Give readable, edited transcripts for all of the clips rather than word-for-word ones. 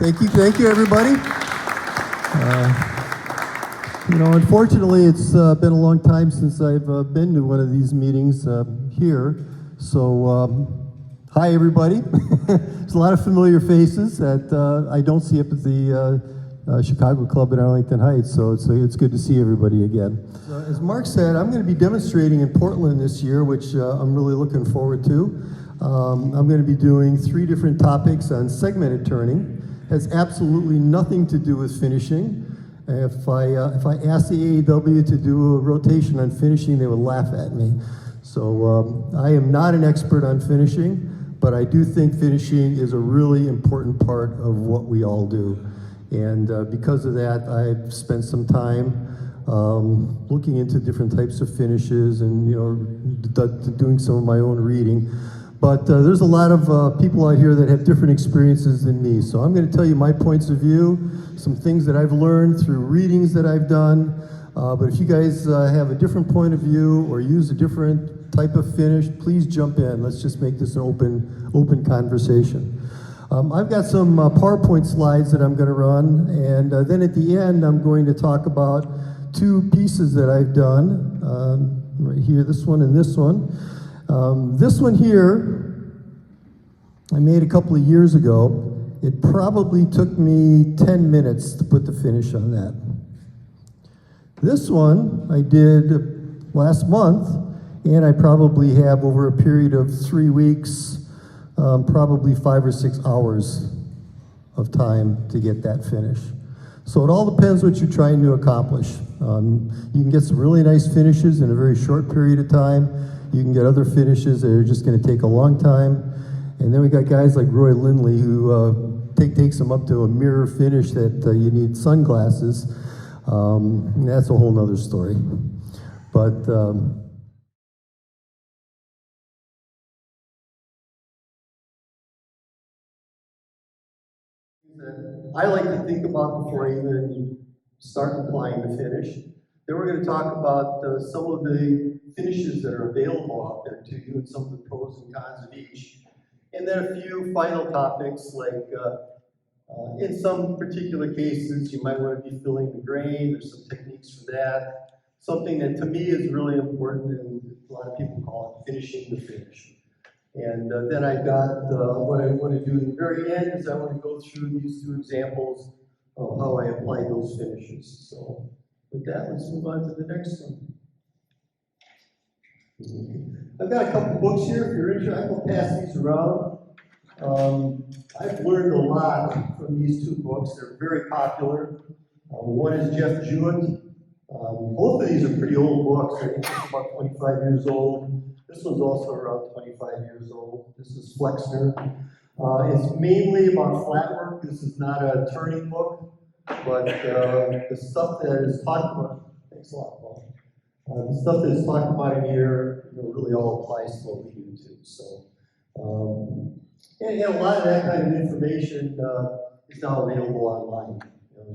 Thank you, everybody. Unfortunately, it's been a long time since I've been to one of these meetings here. So, hi, everybody. There's a lot of familiar faces that I don't see up at the Chicago Club in Arlington Heights, so it's good to see everybody again. As Mark said, I'm going to be demonstrating in Portland this year, which I'm really looking forward to. I'm going to be doing 3 different topics on segmented turning. Has absolutely nothing to do with finishing. If I asked the AEW to do a rotation on finishing, they would laugh at me. So I am not an expert on finishing, but I do think finishing is a really important part of what we all do. And because of that, I've spent some time looking into different types of finishes and doing some of my own reading. But there's a lot of people out here that have different experiences than me. So I'm going to tell you my points of view, some things that I've learned through readings that I've done. But if you guys have a different point of view or use a different type of finish, please jump in. Let's just make this an open conversation. I've got some PowerPoint slides that I'm going to run. And then at the end, I'm going to talk about 2 pieces that I've done. Right here, this one and this one. This one here, I made a couple of years ago. It probably took me 10 minutes to put the finish on that. This one I did last month, and I probably have over a period of 3 weeks, probably 5 or 6 hours of time to get that finish. So it all depends what you're trying to accomplish. You can get some really nice finishes in a very short period of time. You can get other finishes that are just going to take a long time. And then we got guys like Roy Lindley who takes them up to a mirror finish that you need sunglasses. That's a whole nother story. But I like to think about before I even start applying the finish. Then we're going to talk about some of the finishes that are available out there to you and some of the pros and cons of each. And then a few final topics like in some particular cases you might want to be filling the grain. There's some techniques for that. Something that to me is really important and a lot of people call it finishing the finish. And then I've got what I want to do in the very end is I want to go through these 2 examples of how I apply those finishes. So with that, let's move on to the next one. I've got a couple books here. If you're interested, I will pass these around. I've learned a lot from these 2 books. They're very popular. One is Jeff Jewett. Both of these are pretty old books. I think this is about 25 years old. This one's also around 25 years old. This is Flexner. It's mainly about flat work. This is not a turning book. But the stuff that is talked about, thanks a lot, Paul. The stuff that is talked about in here really all applies to what we do too. So, and a lot of that kind of information is now available online.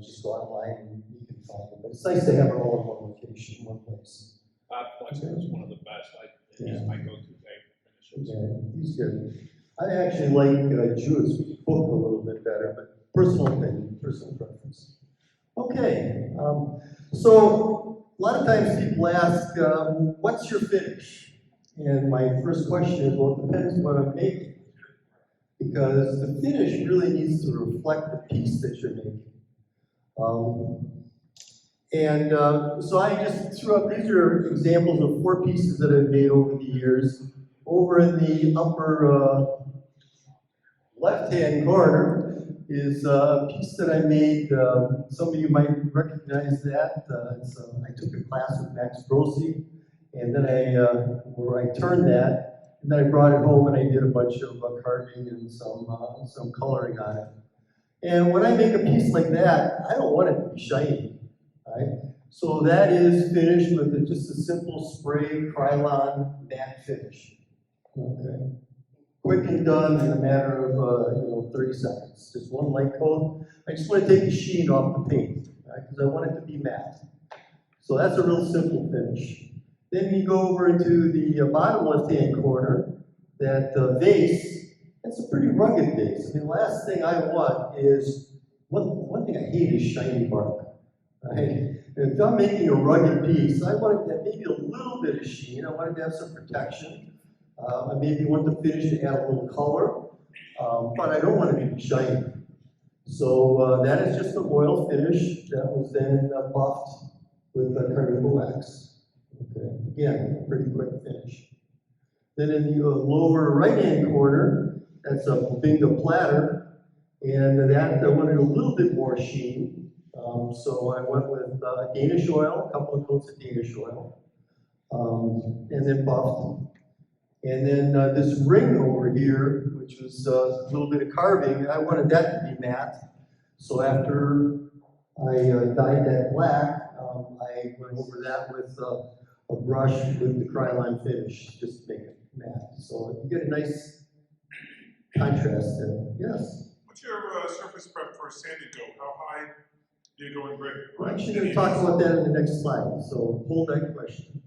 Just go online and you can find it. But it's nice to have it all in one location, one place. Flexner is one of the best. He's my go-to favorite finishes. Yeah, he's good. I actually like Jewett's book a little bit better, but personal opinion, personal preference. Okay, so a lot of times people ask, what's your finish? And my first question is, well, it depends what I'm making. Because the finish really needs to reflect the piece that you're making. So I just threw up, these are examples of 4 pieces that I've made over the years. Over in the upper left-hand corner is a piece that I made. Some of you might recognize that. I took a class with Max Grossi, and then where I turned that, and then I brought it home and I did a bunch of carving and some coloring on it. And when I make a piece like that, I don't want it to be shiny, right? So that is finished with just a simple spray Krylon matte finish. Okay. Quick and done in a matter of 30 seconds. Just one light coat. I just want to take the sheen off the paint, right? Because I want it to be matte. So that's a real simple finish. Then you go over into the bottom left-hand corner, that vase. That's a pretty rugged vase. I mean, the last thing I want is one thing I hate is shiny bark, right? If I'm making a rugged piece, I want to have maybe a little bit of sheen. I want it to have some protection. I maybe want the finish to add a little color, but I don't want it to be shiny. So that is just an oil finish that was then buffed with carnauba wax. Okay. Again, a pretty quick finish. Then in the lower right-hand corner, that's a bingo platter, and that I wanted a little bit more sheen. So I went with Danish oil, a couple of coats of Danish oil, and then buffed. And then this ring over here, which was a little bit of carving, I wanted that to be matte. So after I dyed that black, I went over that with a brush with the Krylon finish, just to make it matte. So you get a nice contrast there. Yes? What's your surface prep for sandy go? How high do you go in grit? We're actually going to talk about that in the next slide, so hold that question.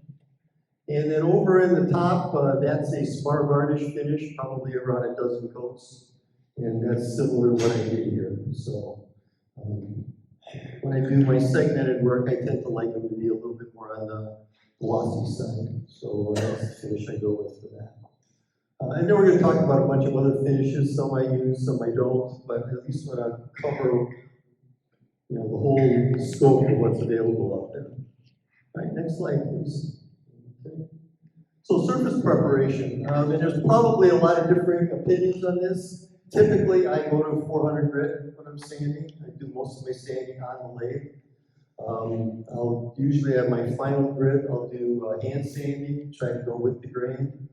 And then over in the top, that's a spar varnish finish, probably around a dozen coats. And that's similar to what I did here. So when I do my segmented work, I tend to like them to be a little bit more on the glossy side. So that's the finish I go with for that. And then we're going to talk about a bunch of other finishes. Some I use, some I don't, but at least want to cover, the whole scope of what's available out there. All right, next slide, please. Okay. So surface preparation, and there's probably a lot of different opinions on this. Typically, I go to 400 grit when I'm sanding. I do most of my sanding on the lathe. I'll usually have my final grit. I'll do hand sanding, try to go with the grain,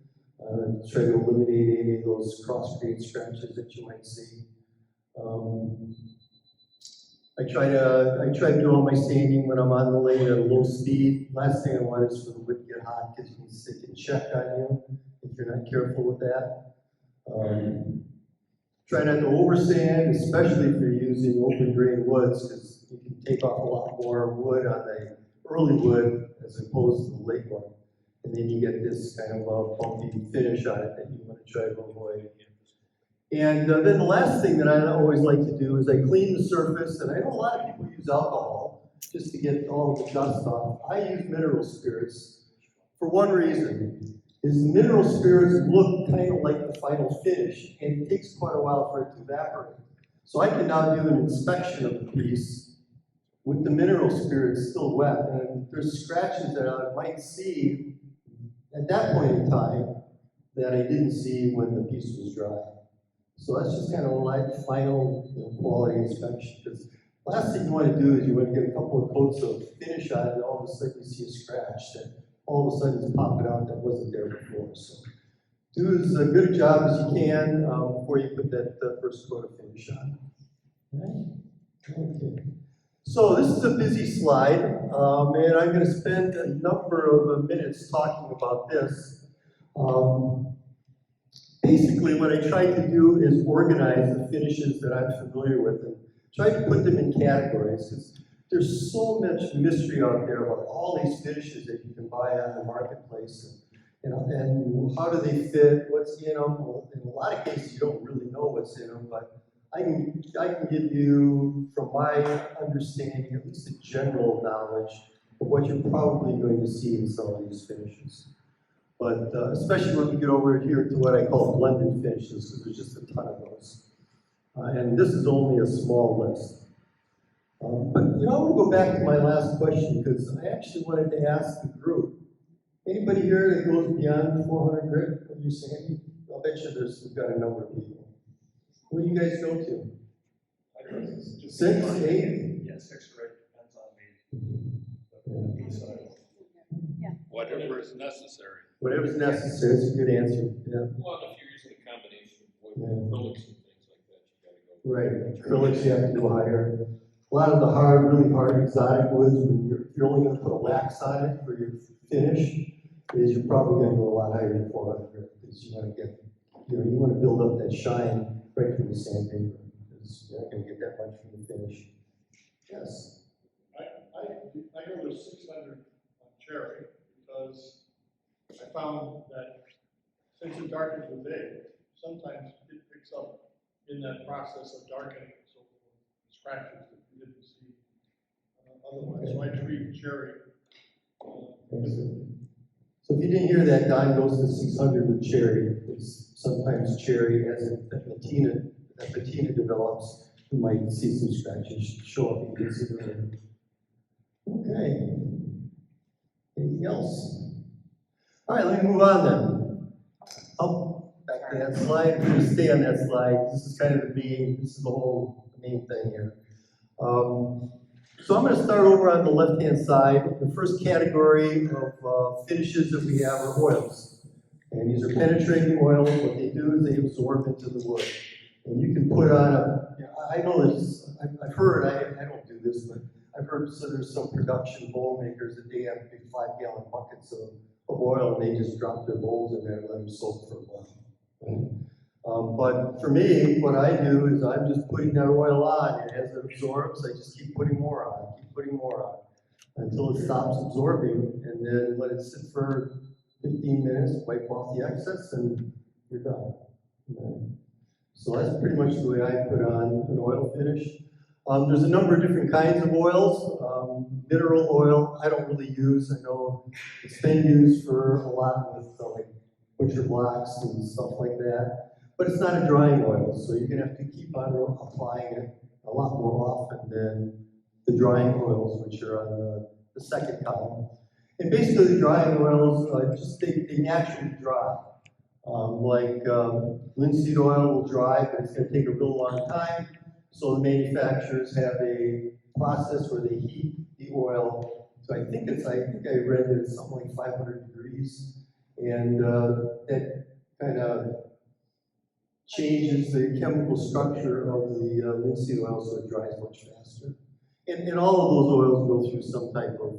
try to eliminate any of those cross grain scratches that you might see. I try to do all my sanding when I'm on the lathe at a low speed. Last thing I want is for the wood to get hot because it can check on you if you're not careful with that. Try not to oversand, especially if you're using open grain woods, because you can take off a lot more wood on the early wood as opposed to the late one. And then you get this kind of a bumpy finish on it that you want to try to avoid. And then the last thing that I always like to do is I clean the surface, and I know a lot of people use alcohol just to get all of the dust off. I use mineral spirits for one reason, is the mineral spirits look kind of like the final finish, and it takes quite a while for it to evaporate. So I can now do an inspection of the piece with the mineral spirits still wet, and there's scratches that I might see at that point in time that I didn't see when the piece was dry. So that's just kind of like final quality inspection. Because last thing you want to do is you want to get a couple of coats of finish on it, and all of a sudden you see a scratch that all of a sudden is popping out that wasn't there before. So do as good a job as you can before you put that first coat of finish on. Okay. So this is a busy slide, and I'm going to spend a number of minutes talking about this. Basically, what I try to do is organize the finishes that I'm familiar with and try to put them in categories, because there's so much mystery out there about all these finishes that you can buy on the marketplace, and how do they fit, what's in them. In a lot of cases, you don't really know what's in them, but I can give you, from my understanding, at least a general knowledge of what you're probably going to see in some of these finishes. But especially when we get over here to what I call blended finishes, because there's just a ton of those. And this is only a small list. But I want to go back to my last question, because I actually wanted to ask the group, anybody here that goes beyond 400 grit when you're sanding? I'll bet you we've got a number of people. What do you guys go to? 6, 8? Yeah, 6 or 8, depends on me. Yeah. Whatever is necessary. Whatever's necessary, that's a good answer. Yeah. Well, if you're using a combination of wood, acrylics and things like that, you gotta go. Right, acrylics you have to go higher. A lot of the really hard exotic woods, when you're only going to put a wax on it for your finish, is you're probably going to go a lot higher than 400, because you want to get, you want to build up that shine right from the sandpaper, because you're not going to get that much from the finish. Yes. I go with 600 on cherry because I found that since it darkens with age, sometimes it picks up in that process of darkening and so forth, scratches that you didn't see otherwise. So I treat cherry differently. So if you didn't hear that, Don goes to 600 with cherry. It's sometimes cherry, as that patina develops, you might see some scratches show up. You can see them. Okay. Anything else? All right, let me move on then. Back to that slide. We're going to stay on that slide. This is kind of this is the whole main thing here. So I'm going to start over on the left-hand side. The first category of finishes that we have are oils. And these are penetrating oils. What they do is they absorb into the wood. And you can put on I know this, I've heard, I don't do this, but I've heard so there's some production bowl makers that they have big 5-gallon buckets of oil and they just drop their bowls in there and let them soak for a while. Right? But for me, what I do is I'm just putting that oil on, and as it absorbs, I just keep putting more on, until it stops absorbing, and then let it sit for 15 minutes, wipe off the excess, and you're done. Right? So that's pretty much the way I put on an oil finish. There's a number of different kinds of oils. Mineral oil, I don't really use. I know it's been used for a lot with like butcher blocks and stuff like that. But it's not a drying oil, so you're going to have to keep on applying it a lot more often than the drying oils, which are on the second column. And basically, the drying oils, they naturally dry. Linseed oil will dry, but it's going to take a real long time. So the manufacturers have a process where they heat the oil. So I think I read that it's something like 500 degrees, and that kind of changes the chemical structure of the linseed oil so it dries much faster. And all of those oils go through some type of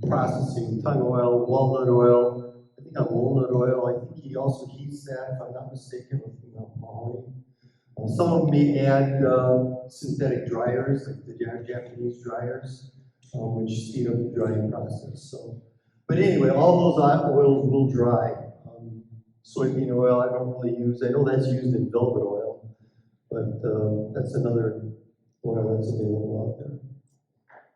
processing. Tongue oil, walnut oil, I think on walnut oil, I think he also heats that, if I'm not mistaken, with mahogany. Some of them may add synthetic dryers, like the Japanese dryers, which speed up the drying process. So, but anyway, all those oils will dry. Soybean oil I don't really use. I know that's used in velvet oil, but that's another oil that's available out there.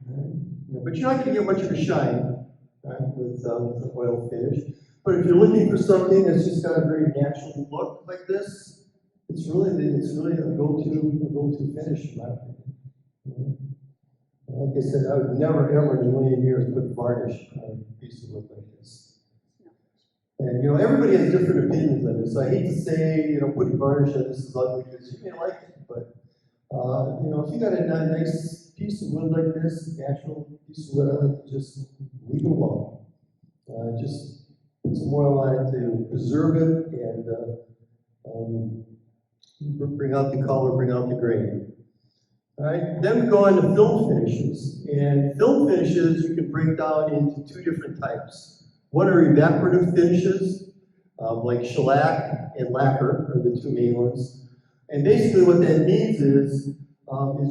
Right. But you're not going to get much of a shine, right, with the oil finish. But if you're looking for something that's just got a very natural look like this, it's really a go-to finish in my opinion. Like I said, I would never ever in a million years put varnish on a piece of wood like this. And everybody has different opinions on this. I hate to say, putting varnish on this is ugly because you may like it, but if you got a nice piece of wood like this, natural piece of wood, I like to just leave it alone. Just put some oil on it to preserve it and bring out the color, bring out the grain. All right, then we go on to film finishes. And film finishes you can break down into two different types. One are evaporative finishes, like shellac and lacquer are the two main ones. And basically what that means is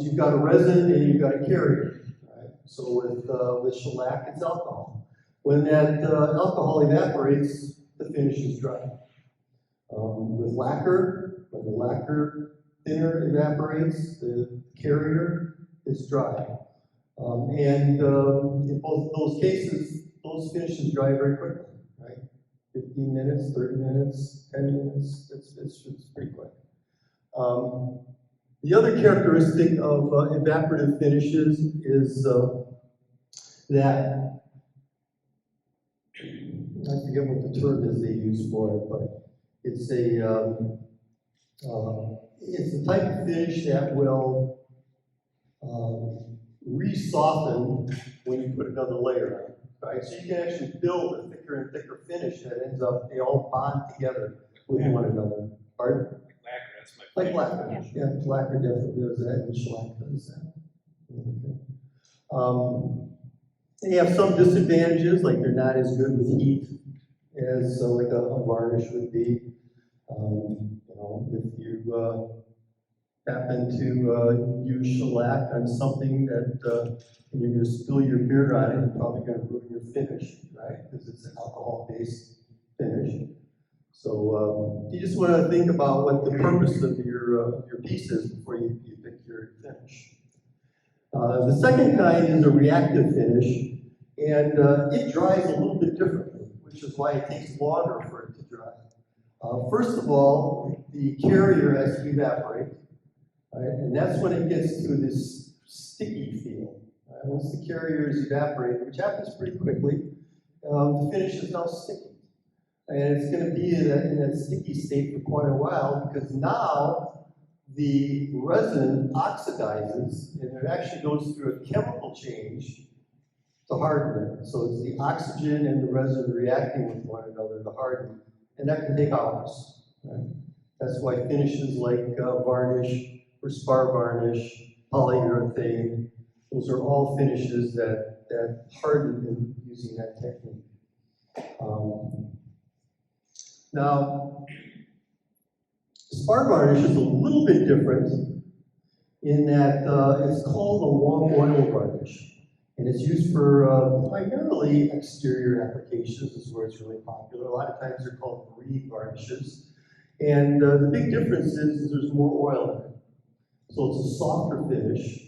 you've got a resin and you've got a carrier. Right? So with shellac, it's alcohol. When that alcohol evaporates, the finish is dry. With lacquer, when the lacquer thinner evaporates, the carrier is dry. In both of those cases, those finishes dry very quickly, right? 15 minutes, 30 minutes, 10 minutes, it's pretty quick. The other characteristic of evaporative finishes is that, I forget what the term is they use for it, but it's the type of finish that will re-soften when you put another layer on. Right? So you can actually build a thicker and thicker finish that ends up, they all bond together with one another. Pardon? Lacquer, that's my Like lacquer. Yeah, lacquer definitely does that, and shellac does that. Okay. They have some disadvantages, like they're not as good with heat as like a varnish would be. If you happen to use shellac on something that and you're going to spill your beer on it, you're probably going to ruin your finish, right? Because it's an alcohol-based finish. So you just want to think about what the purpose of your piece is before you pick your finish. The second kind is a reactive finish, and it dries a little bit differently, which is why it takes longer for it to dry. First of all, the carrier has to evaporate, right? And that's when it gets to this sticky feel. Right? Once the carrier is evaporated, which happens pretty quickly, the finish is now sticky. And it's going to be in that sticky state for quite a while, because now the resin oxidizes, and it actually goes through a chemical change to harden it. So it's the oxygen and the resin reacting with one another to harden, and that can take hours. Right? That's why finishes like varnish or spar varnish, polyurethane, those are all finishes that harden using that technique. Now, spar varnish is a little bit different in that it's called a long oil varnish. And it's used for primarily exterior applications, is where it's really popular. A lot of times they're called marine varnishes. And the big difference is there's more oil in it. So it's a softer finish.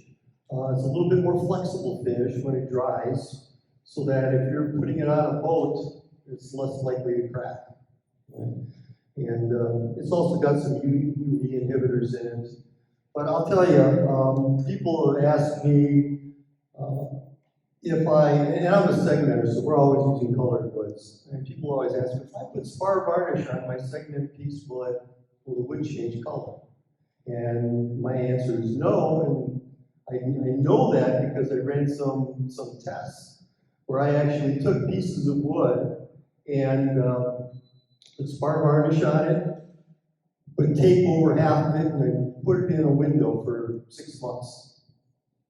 It's a little bit more flexible finish when it dries, so that if you're putting it on a boat, it's less likely to crack. Right? And it's also got some UV inhibitors in it. But I'll tell you, people have asked me, and I'm a segmenter, so we're always using colored woods. And people always ask me, if I put spar varnish on my segmented piece, will the wood change color? And my answer is no, and I know that because I ran some tests where I actually took pieces of wood and put spar varnish on it, put tape over half of it, and I put it in a window for 6 months.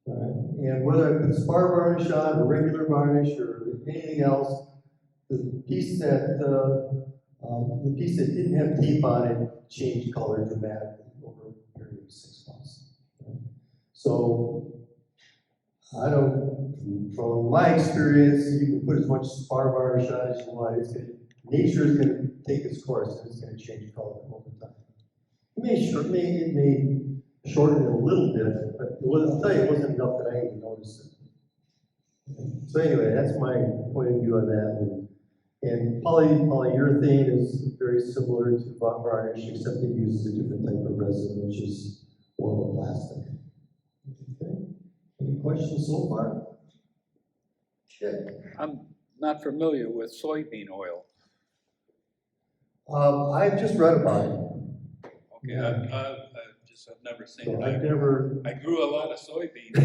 And whether I put spar varnish on, or regular varnish, or anything else, the piece that didn't have tape on it changed color dramatically over a period of 6 months. So, from my experience, you can put as much spar varnish on as you want. Nature is going to take its course, and it's going to change color over time. It may shorten it a little bit, but I'll tell you, it wasn't enough that I even noticed it. So anyway, that's my point of view on that. And polyurethane is very similar to varnish, except it uses a different type of resin, which is more of a plastic. Okay. Any questions so far? Yeah. I'm not familiar with soybean oil. I've just read about it. Okay, Yeah. I've never seen So it. I grew a lot of soybeans.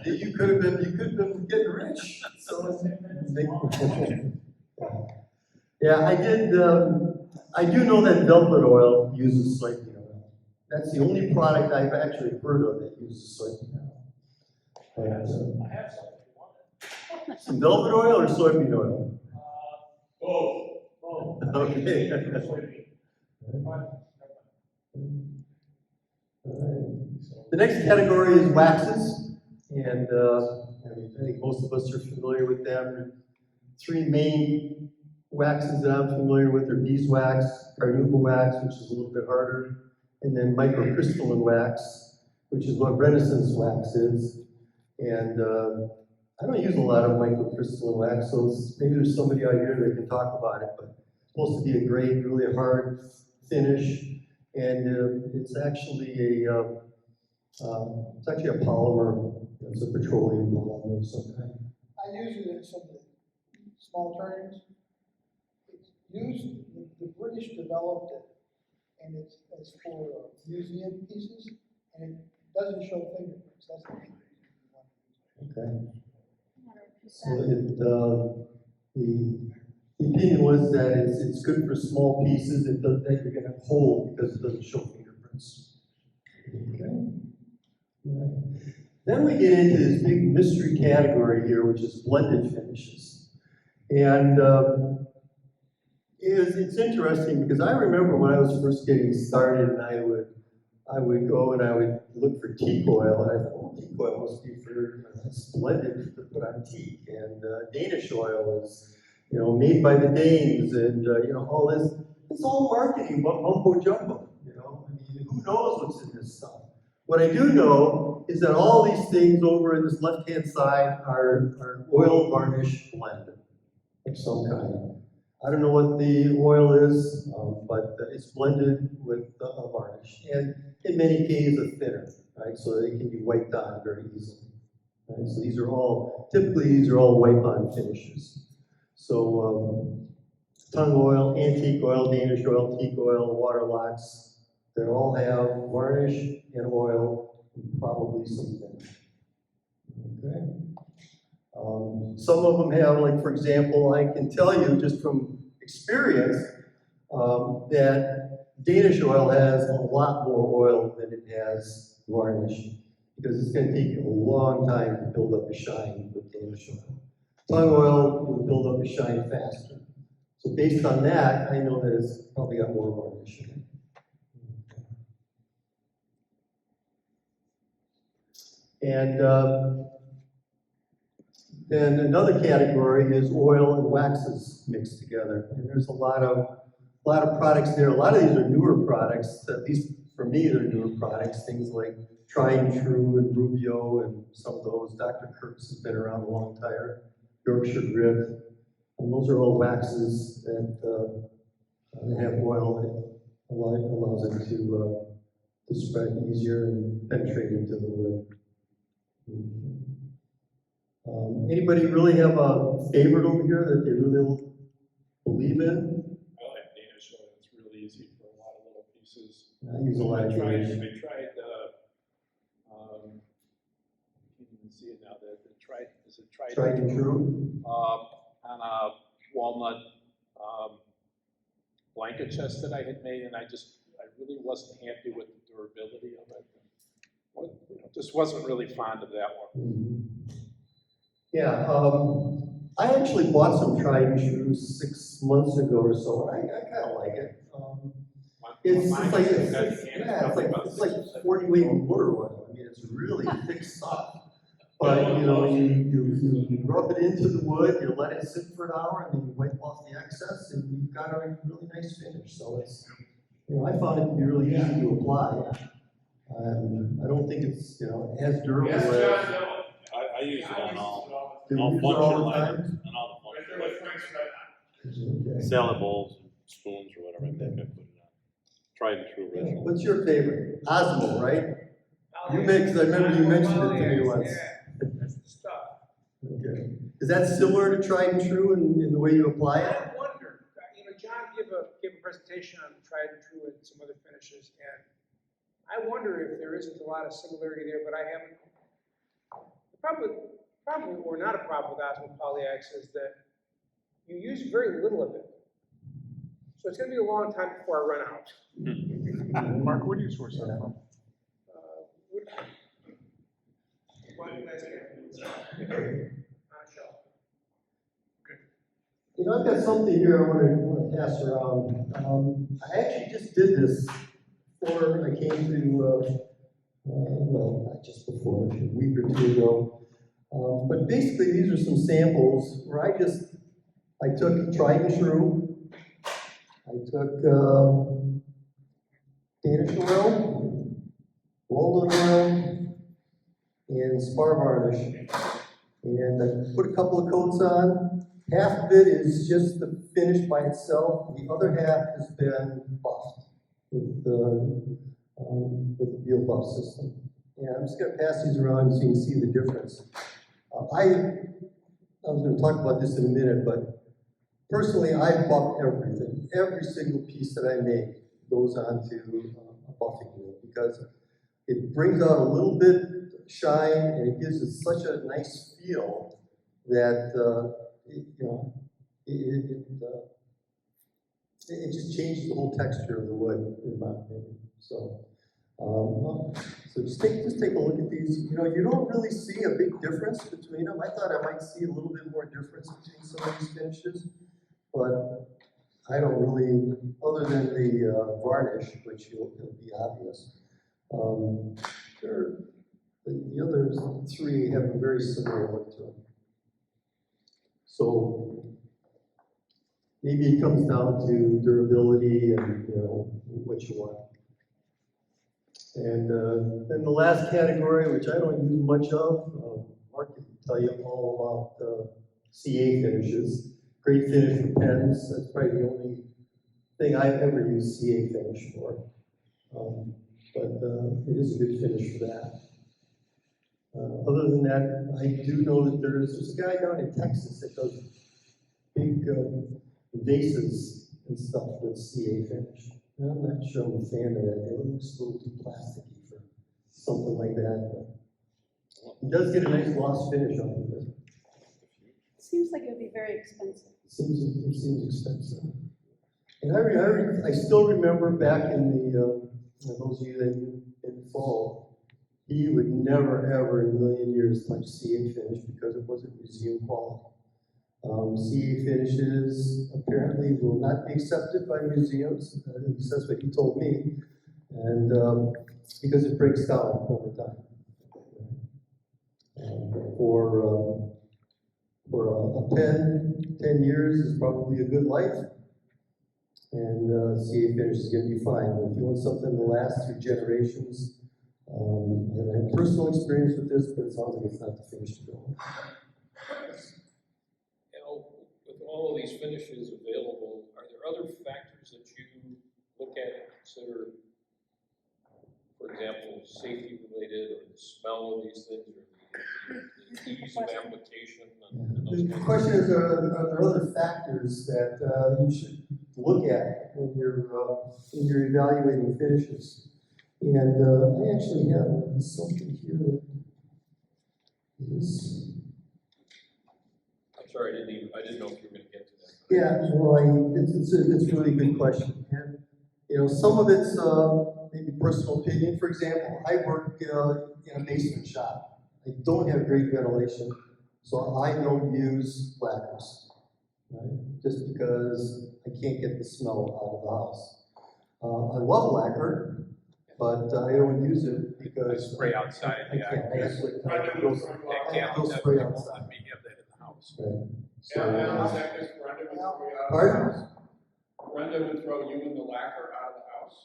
You could have been getting rich. So, yeah, I did. I do know that velvet oil uses soybean oil. That's the only product I've actually heard of that uses soybean oil. I have something you want. Some velvet oil or soybean oil? Both. Okay. The next category is waxes, and I think most of us are familiar with them. Three main waxes that I'm familiar with are beeswax, carnauba wax, which is a little bit harder, and then microcrystalline wax, which is what Renaissance wax is. And I don't use a lot of microcrystalline wax, so maybe there's somebody out here that can talk about it, but it's supposed to be a great, really hard finish, and it's actually a polymer. It's a petroleum polymer of some kind. I use it in some of the small turnings. It's used, the British developed it, and it's for museum pieces, and it doesn't show fingerprints. That's the main reason. Okay. So the opinion was that it's good for small pieces that you're going to hold because it doesn't show fingerprints. Okay. Right. Then we get into this big mystery category here, which is blended finishes. And it's interesting because I remember when I was first getting started, and I would go and I would look for teak oil, and I thought, oh, teak oil must be for blended to put on teak, and Danish oil is, made by the Danes, and all this. It's all marketing, mumbo jumbo. I mean, who knows what's in this stuff? What I do know is that all these things over in this left-hand side are an oil varnish blend of some kind. I don't know what the oil is, but it's blended with a varnish, and in many cases a thinner, right? So they can be wiped on very easily. Right? So these are all, typically these are all wipe-on finishes. So tongue oil, antique oil, Danish oil, teak oil, water locks, they all have varnish and oil, and probably some thinner. Okay. Some of them have, like for example, I can tell you just from experience that Danish oil has a lot more oil than it has varnish because it's going to take you a long time to build up a shine with Danish oil. Tongue oil will build up a shine faster. So based on that, I know that it's probably got more varnish in it. And then another category is oil and waxes mixed together. And there's a lot of products there. A lot of these are newer products, at least for me, they're newer products. Things like Tried and True and Rubio and some of those. Dr. Kirk's has been around a long time. Yorkshire Grit. And those are all waxes that have oil that allows it to spread easier and penetrate into the wood. Anybody really have a favorite over here that they really believe in? I like Danish oil, it's really easy for a lot of little pieces. I use a lot of Danish. I tried, I can't even see it now, is it Tried and True? On a walnut blanket chest that I had made, and I really wasn't happy with the durability of it. Just wasn't really fond of that one. Mm-hmm. Yeah, I actually bought some Tried and True 6 months ago or so, and I kind of like it. It's like 40 weight in water oil. I mean, it's really thick stuff. But you know, you rub it into the wood, you let it sit for an hour, and then you wipe off the excess, and you've got a really nice finish. So it's, I found it to be really easy to apply. I don't think it's, as durable as. I use it on all Do you use it all functional the time? items, and all the functional items. Okay. Salad bowls, and spoons, or whatever, I think I put it on. Tried and True original. What's your favorite? Osmo, right? You make, because I remember you mentioned it to me once. That's the stuff. Okay. Is that similar to Tried and True in the way you apply it? I wonder, John gave a presentation on Tried and True and some other finishes, and I wonder if there isn't a lot of similarity there, but I haven't. Probably, or not a problem with Osmo Polyax is that you use very little of it. So it's going to be a long time before I run out. Mark, where do you source that from? I've got something here I want to pass around. I actually just did this before I came to, not just before, a week or two ago. But basically, these are some samples where I took Tried and True, I took Danish oil, walnut oil, and spar varnish. And I put a couple of coats on. Half of it is just the finish by itself. The other half has been buffed with the Beal buff system. And I'm just going to pass these around so you can see the difference. I was going to talk about this in a minute, but personally, I buff everything. Every single piece that I make goes onto a buffing wheel because it brings out a little bit of shine and it gives it such a nice feel that it just changes the whole texture of the wood, in my opinion. So just take a look at these. You don't really see a big difference between them. I thought I might see a little bit more difference between some of these finishes, but I don't really, other than the varnish, which will be obvious. The other three have a very similar look to them. So maybe it comes down to durability and what you want. And then the last category, which I don't use much of, Mark can tell you all about CA finishes. Great finish for pens. That's probably the only thing I've ever used CA finish for. But it is a good finish for that. Other than that, I do know that there's a guy down in Texas that does big vases and stuff with CA finish. And I'm not sure I'm a fan of that. It looks a little too plasticky for something like that. But it does get a nice gloss finish on it. Seems like it would be very expensive. It seems expensive. And I still remember back in the those of you that in fall, he would never ever in a million years touch CA finish because it wasn't museum quality. CA finishes apparently will not be accepted by museums. At least that's what he told me, and because it breaks down over time. For a pen, 10 years is probably a good life. And CA finish is going to be fine. But if you want something to last through generations, I have personal experience with this, but it sounds like it's not the finished bill. You know, with all of these finishes available, are there other factors that you look at and consider? For example, safety related, or the smell of these things, or the ease of application, and those The kinds question of is, are there other factors that you should look at when you're evaluating finishes? And I actually have something here that is. I'm sorry, I didn't know if you were going to get to that. Yeah, well, it's a really good question. And you know, some of it's maybe personal opinion. For example, I work in a basement shop. I don't have great ventilation, so I don't use lacquers, right? Just because I can't get the smell out of the house. I love lacquer, but I don't use it because Spray outside, I yeah. can't. I actually Right, go it was spray outside. Let me have that in the house. Right. Yeah, and on that, Miss Brenda would throw you out of the Pardon? house. Brenda would throw you and the lacquer out of the house.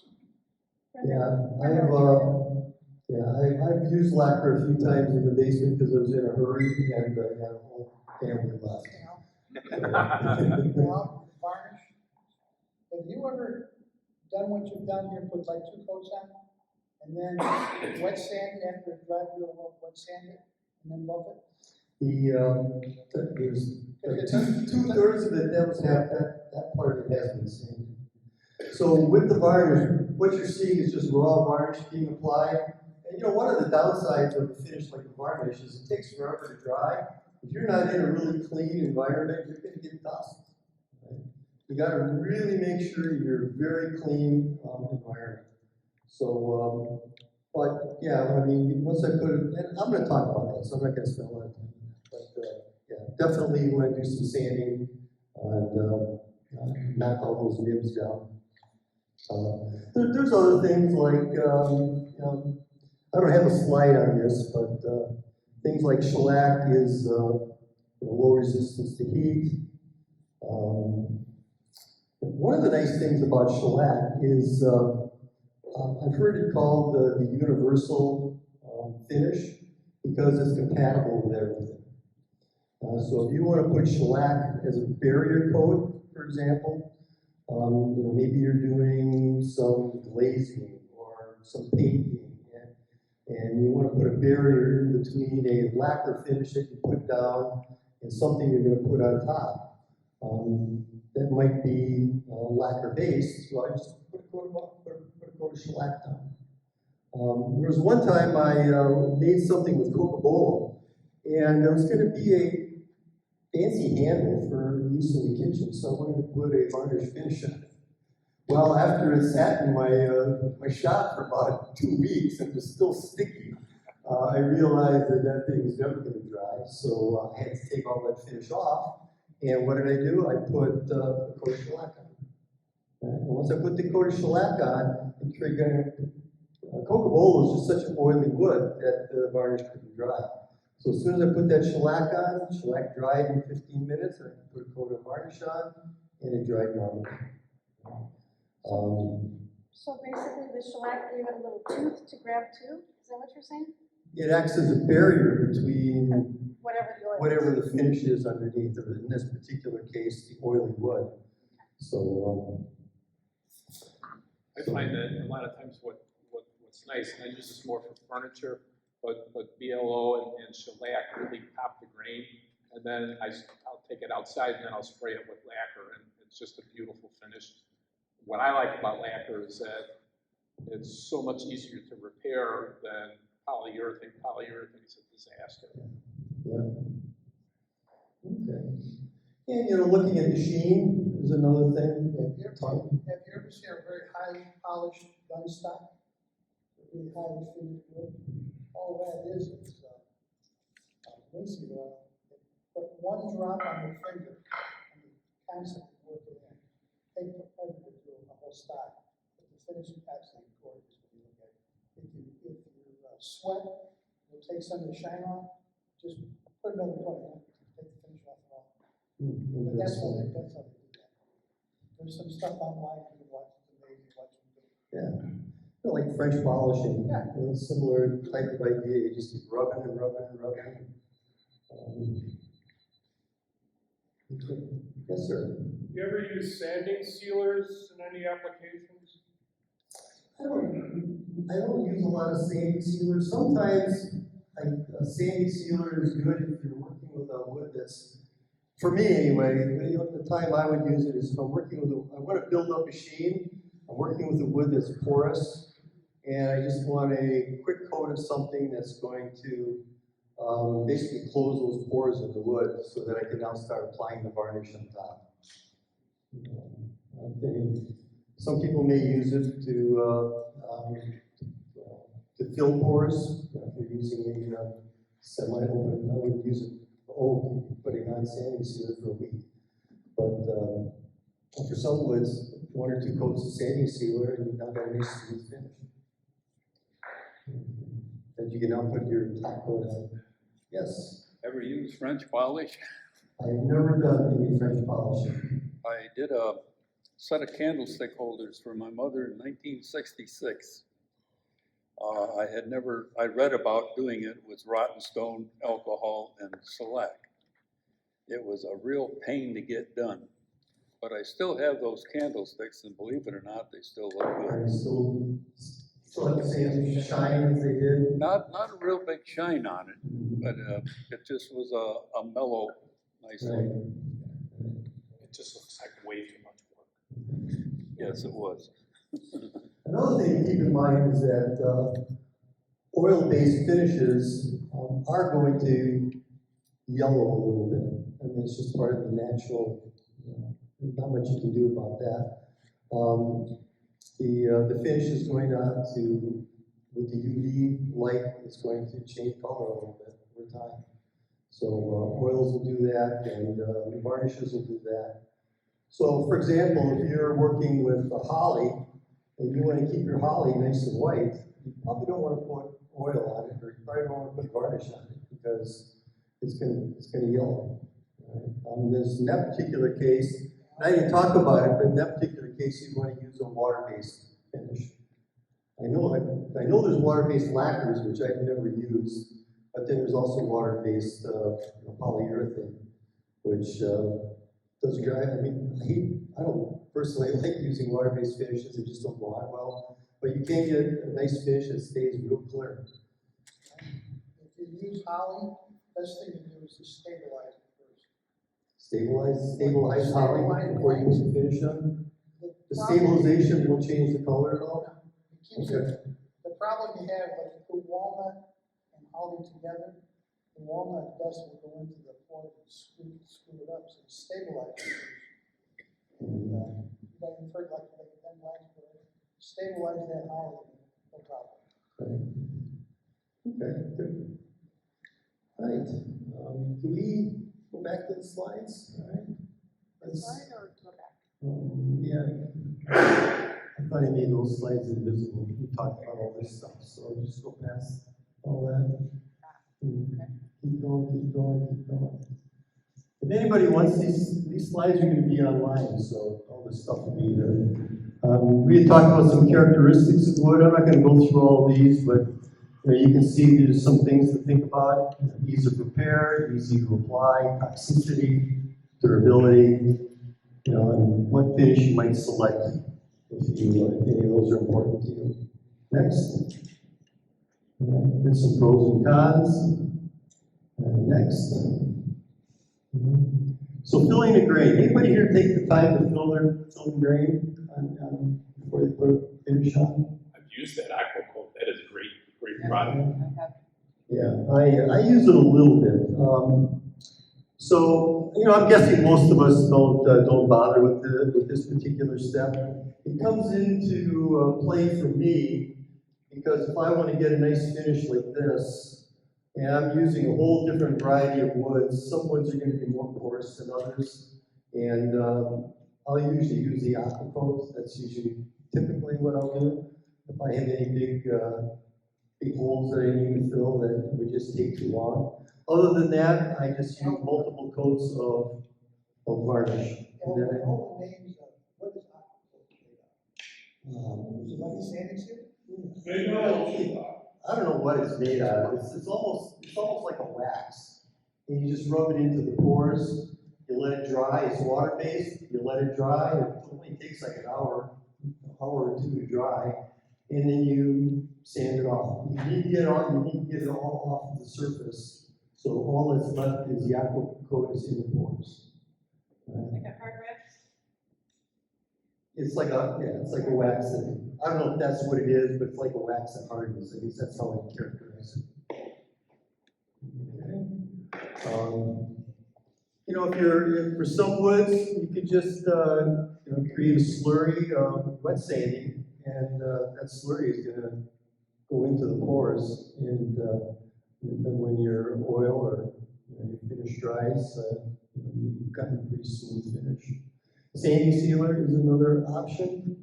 I've used lacquer a few times in the basement because I was in a hurry and I had a whole family left. Now, varnish, have you ever done what you've done here, put like 2 coats on, and then wet sand it after it dried real well, wet sand it, and then buff it? There's two-thirds of it that part of it has been sanded. So with the varnish, what you're seeing is just raw varnish being applied. And you know, one of the downsides of a finish like the varnish is it takes forever to dry. If you're not in a really clean environment, you're going to get dust. Right? You got to really make sure you're very clean environment. So, but yeah, I mean, once I put it, and I'm going to talk about that, so I'm not going to spend a lot of time on that. But yeah, definitely you want to do some sanding and knock all those nibs down. There's other things like, I don't have a slide on this, but things like shellac is low resistance to heat. One of the nice things about shellac is I've heard it called the universal finish because it's compatible with everything. So if you want to put shellac as a barrier coat, for example, maybe you're doing some glazing or some painting, and you want to put a barrier in between a lacquer finish that you put down and something you're going to put on top. That might be lacquer based, so I just put a coat of shellac down. There was one time I made something with Coca-Cola, and there was going to be a fancy handle for use in the kitchen, so I wanted to put a varnish finish on it. Well, after it sat in my shop for about 2 weeks and was still sticky, I realized that thing was never going to dry, so I had to take all that finish off. And what did I do? I put a coat of shellac on. Right? And once I put the coat of shellac on, Coca-Cola is just such an oily wood that the varnish couldn't dry. So as soon as I put that shellac on, shellac dried in 15 minutes, and I put a coat of varnish on, and it dried normally. So basically the shellac gave it a little tooth to grab too? Is that what you're saying? It acts as a barrier between Whatever the oil is. whatever the finish is underneath, or in this particular case, the oily wood. So, I find that a lot of times what's nice, and I use this more for furniture, but BLO and shellac really pop the grain, and then I'll take it outside and then I'll spray it with lacquer, and it's just a beautiful finish. What I like about lacquer is that it's so much easier to repair than polyurethane. Polyurethane is a disaster. yeah. Okay. And, you know, looking at the sheen is another thing. Have you ever seen a very highly polished gun stock? A really highly finished wood? All that is linseed oil. But one drop on your finger, and you constantly work it in. Take the pleasure to do a whole stock. But the finish is absolutely gorgeous when you look at it. If you sweat, you'll take some of the shine off, just put another coat on, take the finish off the wall. But that's how they do that. There's some stuff online you can watch, it's amazing what you do. Yeah. Like French polishing. Yeah. You know, similar type of idea. You just keep rubbing and rubbing and rubbing. Yes, sir. You ever use sanding sealers in any applications? I don't use a lot of sanding sealers. Sometimes a sanding sealer is good if you're working with a wood that's, for me anyway, you know, the time I would use it is if I'm working with I want to build up a sheen. I'm working with a wood that's porous, and I just want a quick coat of something that's going to basically close those pores in the wood so that I can now start applying the varnish on top. Some people may use it to fill pores. If you're using a semi-open, I would use it putting on sanding sealer for a week. But for some woods, 1 or 2 coats of sanding sealer, and you've now got a nice smooth finish. And you can now put your top coat on. Yes? Ever use French polish? I've never done any French polishing. I did a set of candlestick holders for my mother in 1966. I read about doing it with rotten stone, alcohol, and shellac. It was a real pain to get done. But I still have those candlesticks, and believe it or not, they still look Are good. you still have the same shine as they did? Not a real big shine on it, but it just was a mellow, nice look. It just looks like way too much work. Yes, it was. Another thing to keep in mind is that oil-based finishes are going to yellow a little bit. I mean, it's just part of the natural, not much you can do about that. The finish is going to, with the UV light, it's going to change color a little bit over time. So oils will do that, and varnishes will do that. So, for example, if you're working with a holly, and you want to keep your holly nice and white, you probably don't want to put oil on it, or you probably don't want to put varnish on it, because it's going to yellow. Right? In that particular case, and I didn't talk about it, but in that particular case, you want to use a water-based finish. I know there's water-based lacquers, which I've never used, but then there's also water-based polyurethane, which does dry. I mean, I don't personally like using water-based finishes; they just don't go on well. But you can get a nice finish that stays real clear. If you use holly, best thing to do is to stabilize it first. Stabilize holly before you put the finish on. The stabilization will change the color at all. It keeps it. The problem you have, like you put walnut and holly together, the walnut dust will go into the fork and screw it up, so it stabilizes it. And you've heard like them lines, stabilize that holly, no problem. Okay, good. All right. Can we go back to the slides? All right. Slide or go back? Yeah. I thought I made those slides invisible. We talked about all this stuff, so I'll just go past all that. Keep going. If anybody wants these slides are going to be online, so all this stuff will be there. We had talked about some characteristics of wood. I'm not going to go through all of these, but you can see there's some things to think about. Ease of repair, easy to apply, toxicity, durability, and what finish you might select if any of those are important to you. Next. Then some pros and cons. Next. So filling the grain. Anybody here take the time to fill the grain before they put a finish on? I've used that aqua coat, that is great product. Yeah, I use it a little bit. So I'm guessing most of us don't bother with this particular step. It comes into play for me because if I want to get a nice finish like this, and I'm using a whole different variety of woods. Some woods are going to be more porous than others, and I'll usually use the aqua coat. That's usually typically what I'll do. If I have any big holes that I need to fill that would just take too long. Other than that, I just use multiple coats of varnish. And then All the names of, what is aqua? Is it like a sanding suit? I don't know what it's made out of. It's almost like a wax. And you just rub it into the pores. You let it dry. It's water-based. You let it dry. It only takes like an hour or two to dry. And then you sand it off. You need to get it all off the surface. So all that's left is the aqua coat is in the pores. Like a hard wax? It's like a wax that, I don't know if that's what it is, but it's like a wax that hardens. At least that's how I characterize it. Okay. If for some woods, you could just create a slurry of wet sanding, and that slurry is going to go into the pores, and then when your oil or your finish dries, you've gotten a pretty smooth finish. Sanding sealer is another option,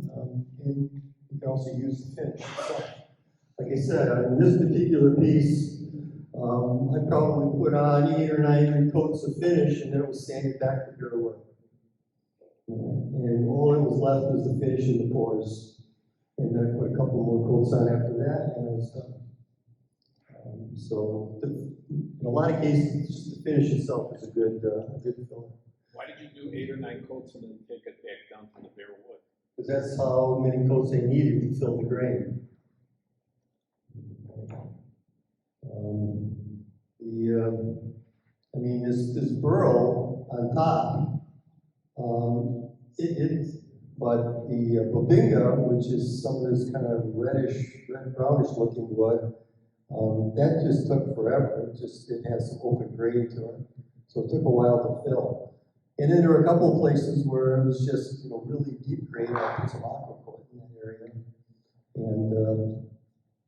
and you can also use the finish itself. Like I said, on this particular piece, I probably put on 8 or 9 coats of finish, and then it was sanded back to pure wood. And all that was left was the finish in the pores. And then I put a couple more coats on after that, and it was done. In a lot of cases, just the finish itself is a good filler. Why did you do 8 or 9 coats and then take it back down to the bare wood? Because that's how many coats they needed to fill the grain. This burl on top, but the bobinga, which is some of this kind of brownish looking wood, that just took forever. It has some open grain to it. So it took a while to fill. And then there were a couple of places where it was just, really deep grain. I put some aqua coat in that area. And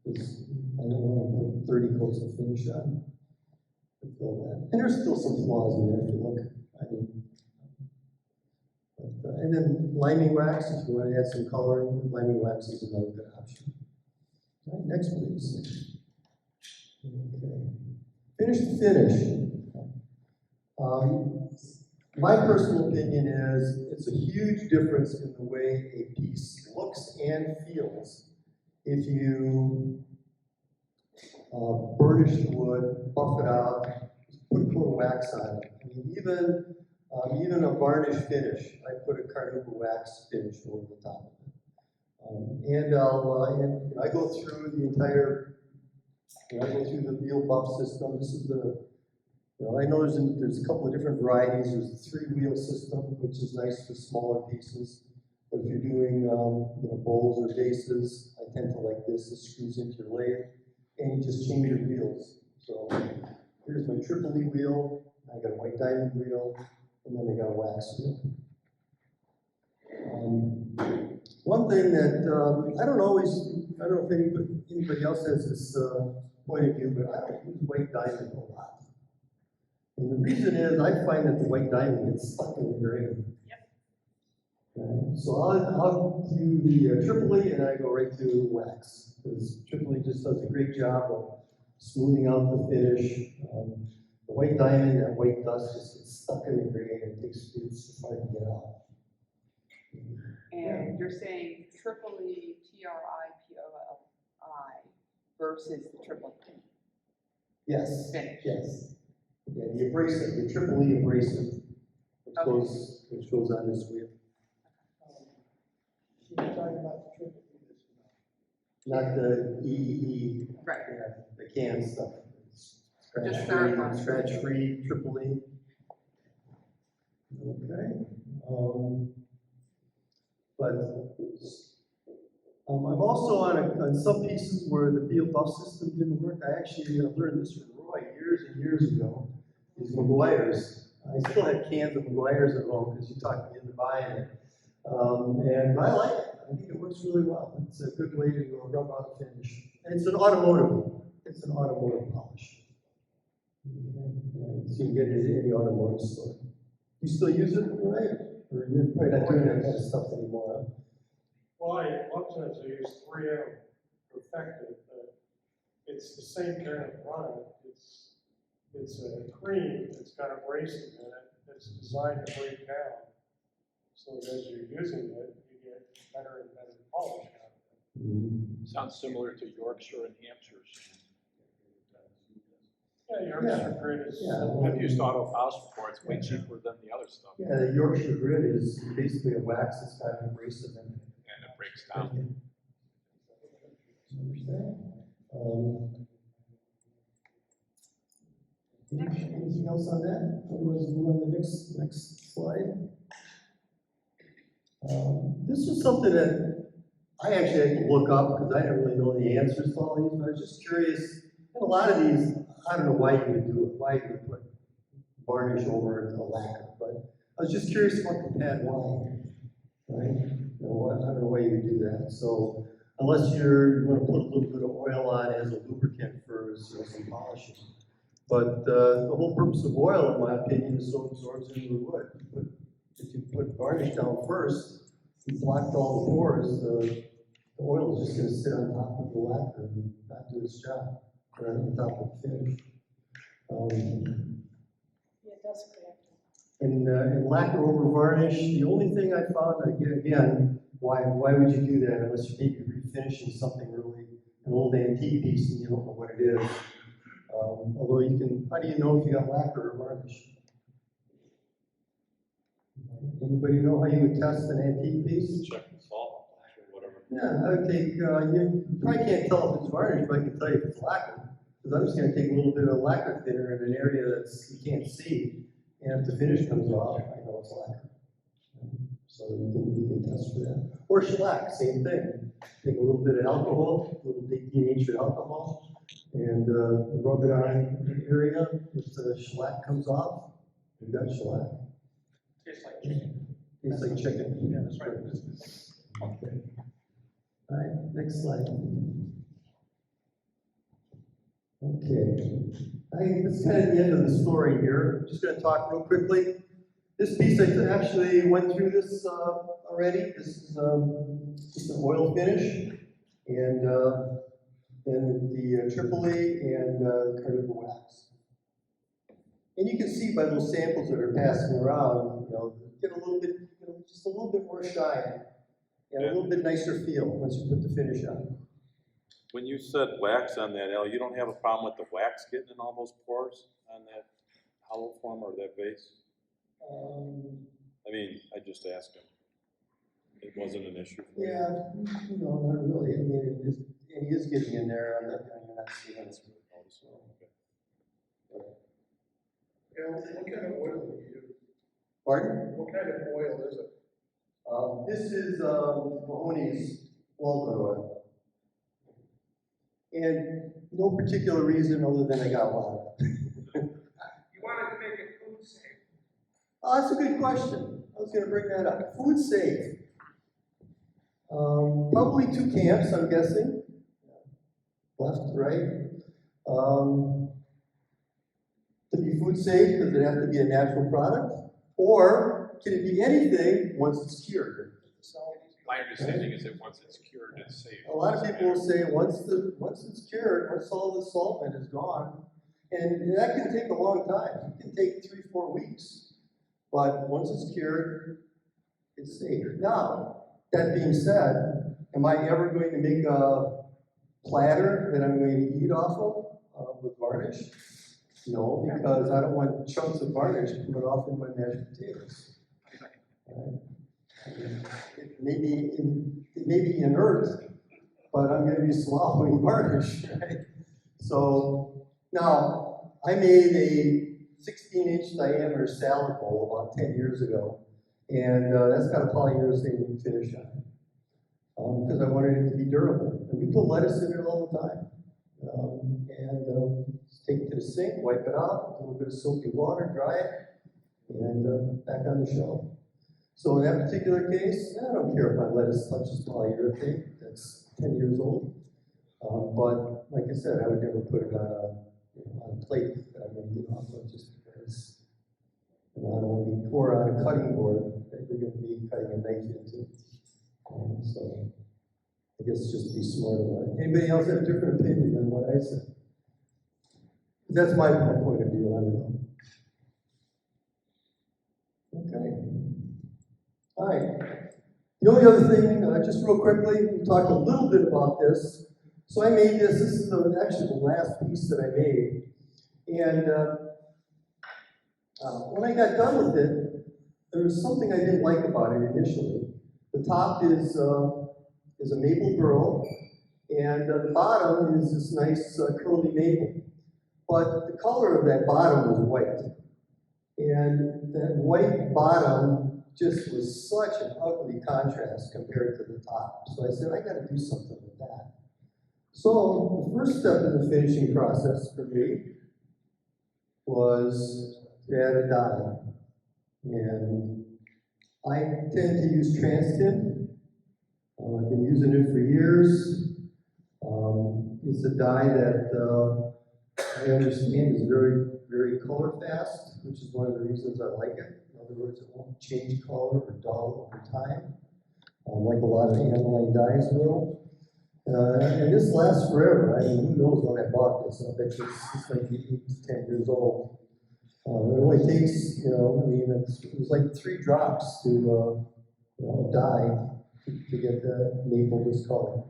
I don't want to put 30 coats of finish on to fill that. And there's still some flaws in there if you look. And then liming wax, if you want to add some coloring, liming wax is another good option. All right, next please. Okay. Finish the finish. My personal opinion is it's a huge difference in the way a piece looks and feels if you burnish the wood, buff it out, put a coat of wax on it. Even a varnish finish, I put a carnauba wax finish over the top of it. And I go through the entire, I go through the wheel buff system. This is I know there's a couple of different varieties. There's the 3-wheel system, which is nice for smaller pieces. But if you're doing bowls or bases, I tend to like this. This screws into your lathe, and you just change your wheels. So here's my triple E wheel. I got a white diamond wheel, and then I got a wax wheel. One thing that I don't know if anybody else has this point of view, but I don't use white diamond a lot. And the reason is I find that the white diamond gets stuck in the grain. Yep. So I'll do the triple E and I go right to wax, because triple E just does a great job of smoothing out the finish. The white diamond, that white dust just gets stuck in the grain and it's hard to get out. And you're saying tripoli, TRIPOLI versus the triple P. Yes, Finish. yes. Yeah, the abrasive, the triple E abrasive, which goes on this wheel. She's talking about the triple E this Not the EEE, Right. yeah, the can stuff. Just clarify. Scratch-free, triple E. Okay. But I've also on some pieces where the Beal buff system didn't work. I actually learned this from Roy years and years ago. These McGuire's. I still have cans of McGuire's at home because you talked me into buying it. And I like it. I think it works really well. It's a good way to rub out a finish. And it's an automotive. It's an automotive polish. So you can get it at any automotive store. You still use it, right? Or you're probably not doing that kind of stuff anymore. Well, a lot of times I use 3M Perfected, but it's the same kind of product. It's a cream that's got abrasive in it that's designed to break down. So that as you're using it, you get better and better polish out of it. Sounds similar to Yorkshire and Hampshire's. Yeah, Yorkshire grit is. I've used Auto House before, it's way cheaper than the other stuff, Yeah, the Yorkshire grit is basically a wax that's got an abrasive in it. and it breaks down. Anything else on that? Otherwise, we'll move on to the next slide. This was something that I actually had to look up because I didn't really know the answers to all these, but I was just curious. And a lot of these, I don't know why you would do it, why you would put varnish over a lacquer, but I was just curious about the pad why, right? You know, I don't know why you would do that. So unless you want to put a little bit of oil on as a lubricant for some polishing. But the whole purpose of oil, in my opinion, is so it absorbs into the wood. But if you put varnish down first, you blocked all the pores, the oil is just going to sit on top of the lacquer and not do its job, or on top of the finish. Yeah, it does crack. And lacquer over varnish, the only thing I found, again, why would you do that unless you maybe refinishing something really, an old antique piece and you don't know what it is. Although you can, how do you know if you got lacquer or varnish? Anybody know how you would test an antique piece? Check the salt, or whatever. Yeah, I would take, you probably can't tell if it's varnish, but I can tell you if it's lacquer. Because I'm just gonna take a little bit of lacquer thinner in an area that's, you can't see, and if the finish comes off, I know it's lacquer. So you can test for that. Or shellac, same thing. Take a little bit of alcohol, a little denatured alcohol, and rub it on the area. If the shellac comes off, you've got shellac. Tastes like chicken. Tastes like chicken. Yeah, that's right. Okay. All right, next slide. Okay. I think this is kind of the end of the story here. I'm just going to talk real quickly. This piece, I actually went through this already. This is just an oil finish, and then the Tripoli and carnauba wax. And you can see by those samples that are passing around, get a little bit, just a little bit more shine and a little bit nicer feel once you put the finish on. When you said wax on that, Al, you don't have a problem with the wax getting in all those pores on that hollow form or that base? I mean, I just asked him. It wasn't an issue for you? Yeah, not really. I mean, he is getting in there. You're not seeing it. What kind of oil do you use? Pardon? What kind of oil is it? This is Mahoney's walnut oil. And no particular reason other than I got a lot of it. You wanted to make it food safe. Oh, that's a good question. I was going to bring that up. Food safe. Probably 2 camps, I'm guessing. Left, right. To be food safe, does it have to be a natural product? Or can it be anything once it's cured? My understanding is that once it's cured, it's safe. A lot of people will say once it's cured, once all the solvent is gone, and that can take a long time. It can take 3-4 weeks. But once it's cured, it's safe. Now, that being said, am I ever going to make a platter that I'm going to eat off of with varnish? No, because I don't want chunks of varnish coming off in my mashed potatoes. Right? It may be inert, but I'm going to be swallowing varnish. Right? So now I made a 16-inch diameter salad bowl about 10 years ago, and that's got a polyurethane finish on it because I wanted it to be durable. And we put lettuce in it all the time. Take it to the sink, wipe it out, a little bit of soapy water, dry it, and back on the shelf. So in that particular case, I don't care if my lettuce touches polyurethane. That's 10 years old. But like I said, I would never put it on a plate that I'm going to eat off of just because I don't want to be poor on a cutting board that you're going to be cutting a knife into. So I guess just be smart about it. Anybody else have a different opinion than what I said? That's my point of view, I don't know. Okay. All right. The only other thing, just real quickly, we talked a little bit about this. So I made this. This is actually the last piece that I made. And when I got done with it, there was something I didn't like about it initially. The top is a maple burl, and the bottom is this nice curly maple. But the color of that bottom was white. And that white bottom just was such an ugly contrast compared to the top. So I said, I got to do something with that. So the first step in the finishing process for me was to add a dye. And I tend to use TransTint. I've been using it for years. It's a dye that I understand is very, very color fast, which is one of the reasons I like it. In other words, it won't change color or dull over time, like a lot of aniline dyes will. And this lasts forever. I mean, who knows when I bought this? I bet you it's like 8 to 10 years old. It only takes, it was like 3 drops to dye to get the maple this color.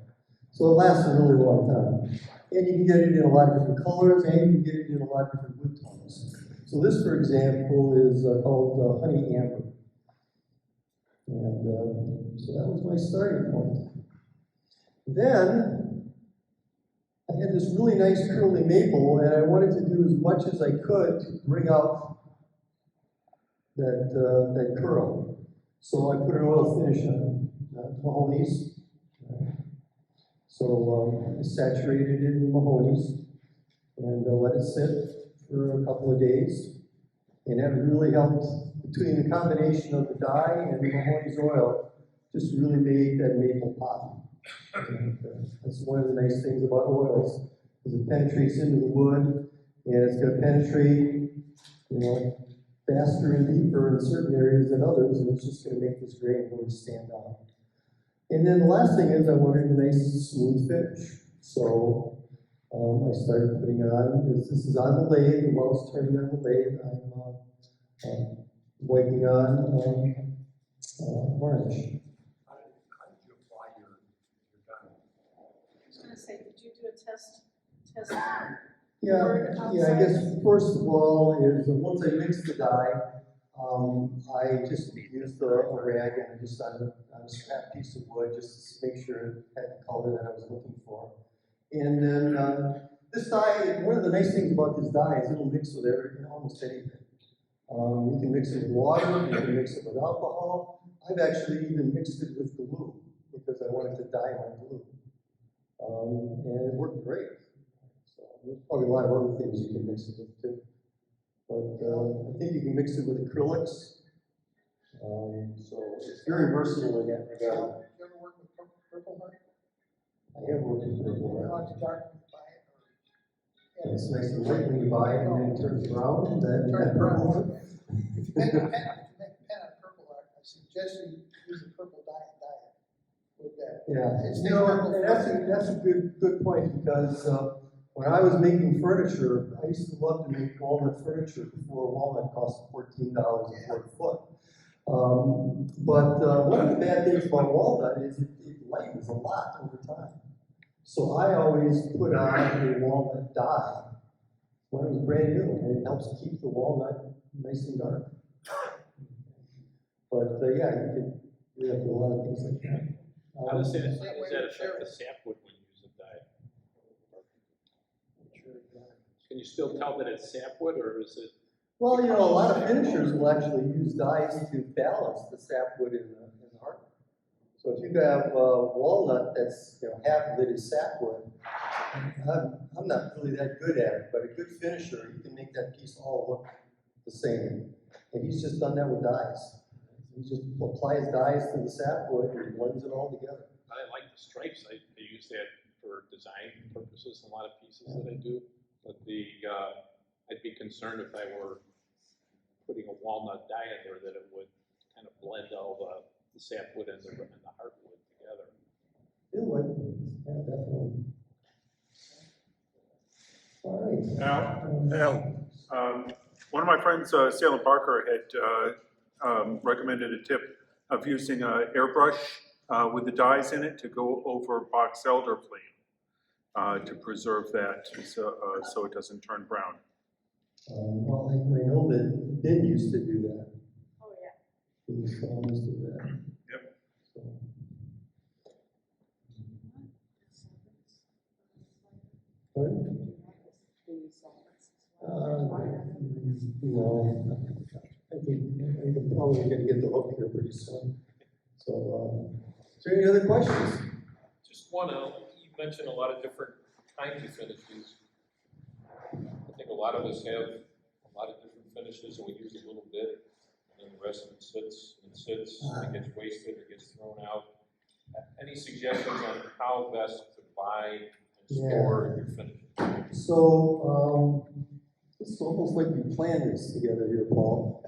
So it lasts a really long time. And you can get it in a lot of different colors, and you can get it in a lot of different wood tones. So this, for example, is called Honey Amber. And so that was my starting point. Then, I had this really nice curly maple, and I wanted to do as much as I could to bring out that curl. So I put an oil finish on it, Mahoney's. So I saturated it in Mahoney's and let it sit for a couple of days. And that really helped, between the combination of the dye and the Mahoney's oil, just really made that maple pop. And, that's one of the nice things about oils, is it penetrates into the wood, and it's going to penetrate, faster and deeper in certain areas than others, and it's just going to make this grain really stand out. And then the last thing is I wanted a nice smooth finish. So I started putting on, this is on the lathe, the well's turning on the lathe, I'm wiping on varnish. How did you apply your dye? I was gonna say, did you do a test? Yeah, I guess first of all is once I mix the dye, I just used a rag and just on a scrap piece of wood just to make sure it had the color that I was looking for. And then this dye, one of the nice things about this dye is it'll mix with almost anything. You can mix it with water, you can mix it with alcohol. I've actually even mixed it with glue because I wanted to dye my glue. And it worked great. So there's probably a lot of other things you can mix it with too. But I think you can mix it with acrylics. So it's very versatile in that regard. You ever work with Purple Heart? I have worked with Purple You know, Heart. it's dark when you buy it, or. And it's nice and light when you buy it, and then it turns brown, and then that purple one. If you make a pen on Purple Heart, I suggest you use a purple dye and dye it with that. Yeah, It's and that's a good point, because when I was making furniture, I used to love to make walnut furniture before walnut cost $14 a foot. But one of the bad things about walnut is it lightens a lot over time. So I always put on a walnut dye when it was brand new, and it helps keep the walnut nice and dark. But yeah, you have a lot of things like that. How does that affect the sapwood when you use a dye? Can you still tell that it's sapwood, or is it? Well, you know, a lot of finishers will actually use dyes to balance the sapwood in the hardwood. So if you have walnut that's, you know, half of it is sapwood, I'm not really that good at it, but a good finisher, you can make that piece all look the same. And he's just done that with dyes. He just applies dyes to the sapwood and blends it all together. I like the stripes. I use that for design purposes in a lot of pieces that I do. But I'd be concerned if I were putting a walnut dye in there that it would kind of blend all the sapwood and the hardwood together. It would, yeah, definitely. All right. Al, one of my friends, Salem Parker, had recommended a tip of using an airbrush with the dyes in it to go over box elder flame to preserve that so it doesn't turn brown. Well, I know that Ben used to do that. Oh, yeah. He used to always do that. Yep. So. Pardon? No, I think I'm probably going to get the hook here pretty soon. So, is there any other questions? Just one, you mentioned a lot of different kinds of finishes. I think a lot of us have a lot of different finishes, and we use a little bit, and then the rest of it sits, and it gets wasted or gets thrown out. Any suggestions on how best to buy and store your finishes? So, it's almost like we planned this together here, Paul.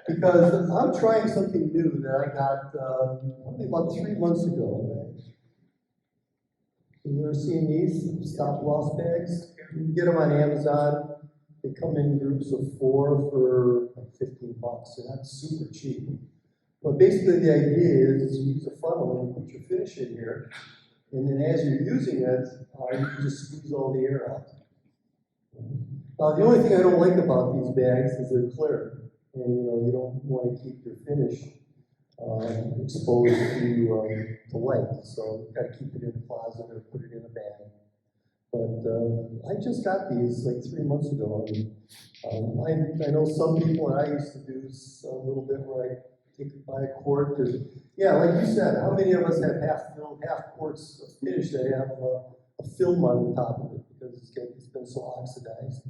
Because I'm trying something new that I got probably about 3 months ago. You ever seen these stop loss bags? You can get them on Amazon. They come in groups of 4 for like $15. They're not super cheap. But basically the idea is you use a funnel and put your finish in here. And then as you're using it, you can just squeeze all the air out. Now, the only thing I don't like about these bags is they're clear. And you don't want to keep your finish exposed to light. So you've got to keep it in the closet or put it in a bag. But I just got these like 3 months ago. I know some people, and I used to do this a little bit where I take it by a quart. Yeah, like you said, how many of us have half quarts of finish that have a film on the top of it because it's been so oxidized?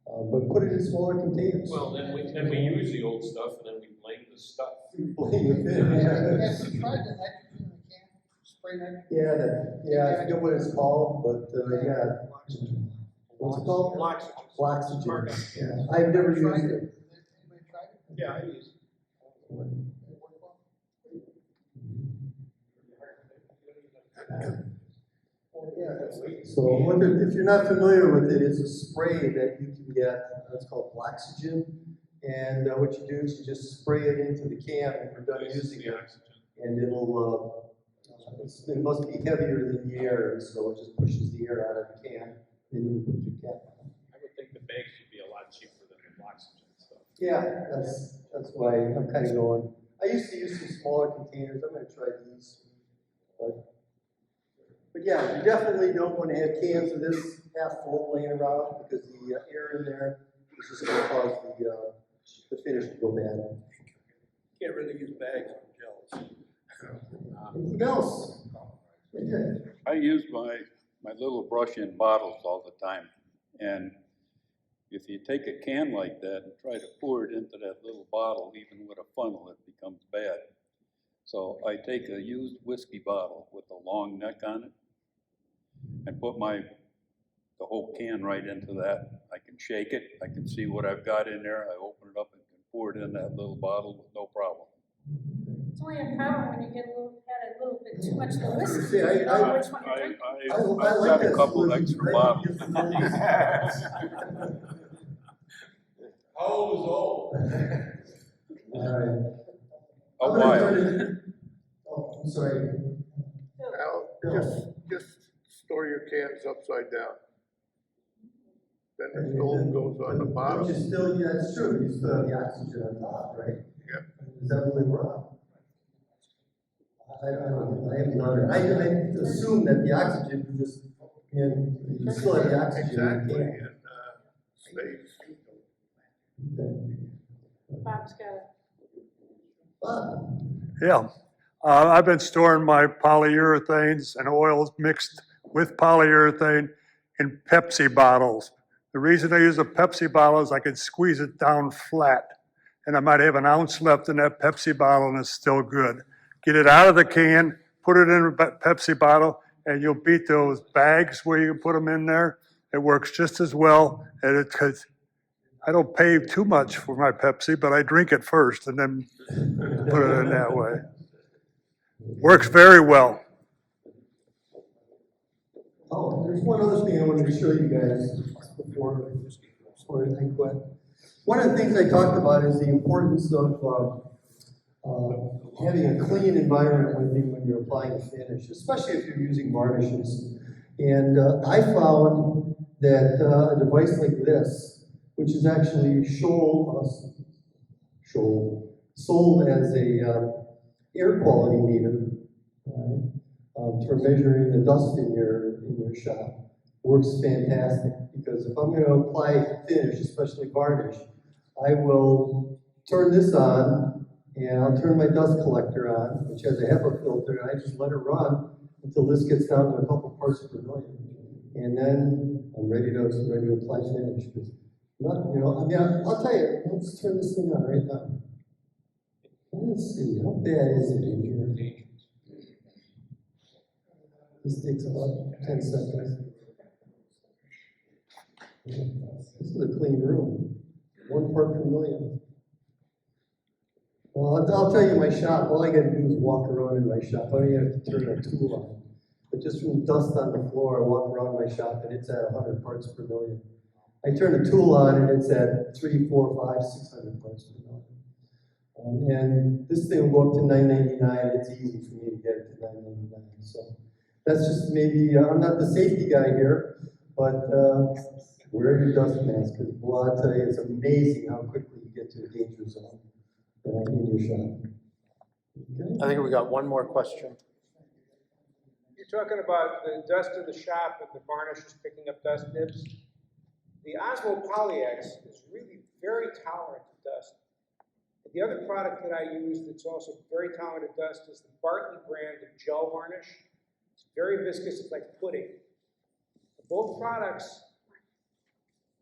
But put it in smaller containers. Well, then we use the old stuff, and then we blame the stuff. Blame the finish. Have you tried the nitrogen in the can? Spray nitrogen? Yeah, I forget what it's called, but yeah. What's it called? Floxygen. Yeah, I've never used it. Anybody tried it? Yeah, I use it. So if you're not familiar with it, it's a spray that you can get. It's called Floxygen. And what you do is you just spray it into the can when you're done using it. And it must be heavier than the air, so it just pushes the air out of the can. Then you put your cap on. I would think the bag should be a lot cheaper than the oxygen stuff. Yeah, that's why I'm kind of going. I used to use some smaller containers. I'm going to try these. But yeah, you definitely don't want to have cans of this half full laying around because the air in there is just going to cause the finish to go bad. Can't really use bags or gels. Anything else? Okay. I use my little brush-in bottles all the time, and if you take a can like that and try to pour it into that little bottle, even with a funnel, it becomes bad. So I take a used whiskey bottle with a long neck on it and put the whole can right into that. I can shake it, I can see what I've got in there, I open it up and can pour it in that little bottle with no problem. It's only a problem when you had a little bit too much of the whiskey. See, You don't know which one to drink. I've got a couple extra bottles. All right. A I'm gonna while. turn it- Oh, I'm sorry. Al, just store your cans upside down. Then the stove goes on the But bottom. you still, yeah, it's true, you still have the oxygen on top, right? Yeah. Is that really wrong? I don't know, I haven't done it. I assume that the oxygen just, you still have the oxygen. Exactly, Yeah. and, space. Bob's got it. Bob? Yeah, I've been storing my polyurethanes and oils mixed with polyurethane in Pepsi bottles. The reason I use a Pepsi bottle is I can squeeze it down flat, and I might have an ounce left in that Pepsi bottle and it's still good. Get it out of the can, put it in a Pepsi bottle, and you'll beat those bags where you can put them in there. It works just as well, and because I don't pay too much for my Pepsi, but I drink it first and then put it in that way. Works very well. Oh, there's one other thing I wanted to show you guys before I quit. One of the things I talked about is the importance of having a clean environment when you're applying a finish, especially if you're using varnishes. And I found that a device like this, which is actually sold as a air quality meter, for measuring the dust in your shop, works fantastic. Because if I'm going to apply finish, especially varnish, I will turn this on, and I'll turn my dust collector on, which has a HEPA filter, and I just let it run until this gets down to a couple parts per million. And then I'm ready to apply finish. I'll tell you, let's turn this thing on right now. Let's see, how bad is it in here? This takes about 10 seconds. This is a clean room. 1 part per million. Well, I'll tell you my shop, all I gotta do is walk around in my shop. I don't even have to turn a tool on. But just from dust on the floor, I walk around my shop and it's at 100 parts per million. I turn the tool on and it's at 300, 400, 500, 600 parts per million. And this thing will go up to 999. It's easy for me to get it to 999. So that's just maybe, I'm not the safety guy here, but wear your dust mask. Because well, I'll tell you, it's amazing how quickly you get to a danger zone in your shop. Okay. I think we got one more question. You're talking about the dust in the shop and the varnish is picking up dust nibs. The Osmo Polyex is really very tolerant to dust. The other product that I use that's also very tolerant to dust is the Bartley brand of gel varnish. It's very viscous, it's like pudding. Both products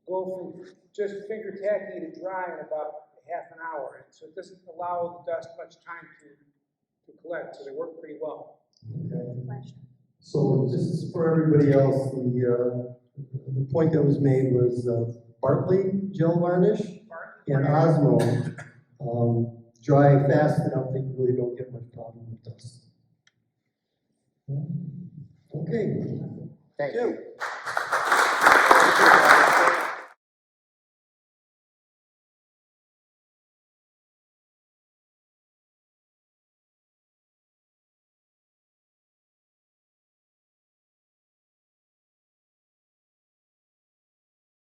go from just finger tacky to dry in about half an hour, and so it doesn't allow the dust much time to collect, so they work pretty well. Okay. So just for everybody else, the point that was made was Bartley gel varnish and Osmo dry fast enough that you really don't get much problem with dust. Okay. Thank you.